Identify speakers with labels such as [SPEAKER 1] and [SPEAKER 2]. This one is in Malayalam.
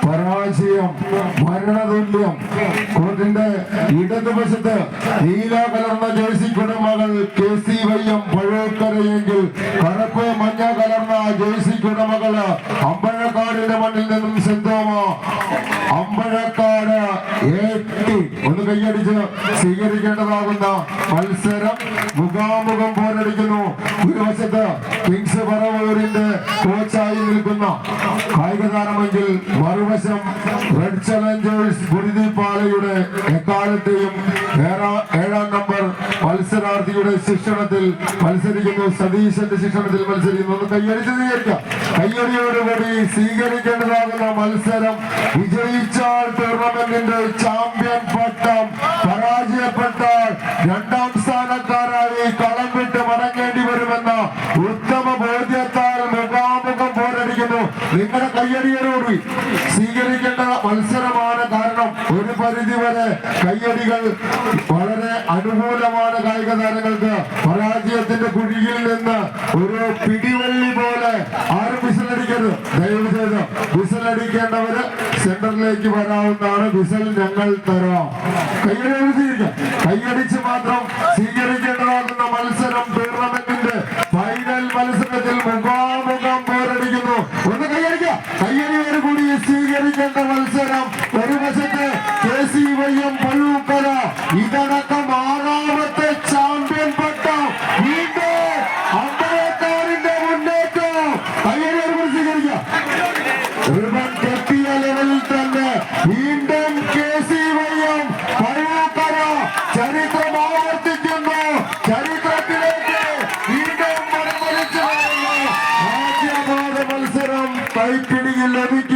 [SPEAKER 1] പരാജയം മരണതുല്യം. കോർട്ടിന്റെ ഇടതുവശത്ത് നീല കലർന്ന ജേഴ്സിക്കുട മകൾ KC-YM പഴയക്കരയെങ്കിൽ കറുപ്പ് മഞ്ഞ കലർന്ന ജേഴ്സിക്കുട മകള് അമ്പഴക്കാടിന്റെ മണ്ണിൽ നിന്നും സെന്തോമ അമ്പഴക്കാട് ഒന്ന് കൈയടിച്ച് സ്വീകരിക്കേണ്ടതാകുന്ന മത്സരം മുഖാമുഖം പോരടിക്കുന്നു. ഒരു വശത്ത് കിങ്സ് പറവൂരിന്റെ കോച്ചായി നിൽക്കുന്ന കായിക താരമെങ്കിൽ മറുവശം റെഡ് ചലഞ്ചേഴ്സ് ഗുരുതിപാലയുടെ എക്കാലത്തെയും 7ാം നമ്പർ മത്സരാർത്ഥിയുടെ ശിക്ഷണത്തിൽ മത്സരിക്കുന്നു. സതീശന്റെ ശിക്ഷണത്തിൽ മത്സരിക്കുന്നു. ഒന്ന് കൈയടിച്ച് സ്വീകരിക്കാം. കയ്യടിയോടുകൂടി സ്വീകരിക്കേണ്ടതാകുന്ന മത്സരം. വിജയിച്ചാൽ ടൂർണമെന്റിന്റെ ചാമ്പ്യൻ പട്ടം, പരാജയപ്പെട്ടാൽ 2ാം സ്ഥാനക്കാരായി കളം വിട്ട് മടങ്ങേണ്ടി വരുമെന്ന ഉത്തമ ബോധ്യത്താൽ മുഖാമുഖം പോരടിക്കുന്നു. നിങ്ങളുടെ കയ്യടിയോടുകൂടി സ്വീകരിക്കേണ്ട മത്സരമാണ്. കാരണം ഒരു പരിധിവരെ കയ്യടികൾ വളരെ അനുകൂലമാണ് കായിക താരങ്ങൾക്ക്. പരാജയത്തിന്റെ കുഴിയിൽ നിന്ന് ഒരു പിടിവള്ളി പോലെ ആരും വിസലടിക്കരുത്. ദയവ് ചെയ്ത് വിസലടിക്കേണ്ടവര് സെന്ററിലേക്ക് വരാവുന്നതാണ്. വിസൽ ഞങ്ങൾ തരാം. കയ്യടി സ്വീകരിക്കാം. കയ്യടിച്ച് മാത്രം സ്വീകരിക്കേണ്ടതാകുന്ന മത്സരം. ടൂർണമെന്റിന്റെ ഫൈനൽ മത്സരത്തിൽ മുഖാമുഖം പോരടിക്കുന്നു. ഒന്ന് കയ്യടിക്കാം. കയ്യടിയോട് കൂടി സ്വീകരിക്കേണ്ട മത്സരം. ഒരു വശത്ത് KC-YM പഴൂക്കര ഇതടക്കം 6ാമത്തെ ചാമ്പ്യൻ പട്ടം. വീണ്ടും അമ്പഴക്കാടിന്റെ മുന്നേറ്റം. കയ്യടിയോട് കൂടി സ്വീകരിക്കാം. റിബൺ കെട്ടിയ ലെവലിൽ തന്നെ വീണ്ടും KC-YM പഴൂക്കര ചരിത്രം ആവർത്തിക്കുന്നു. ചരിത്രത്തിലേക്ക് വീണ്ടും മത്സരിച്ചു ആദ്യപാദ മത്സരം കൈപ്പിടിയിൽ ലഭിക്കും.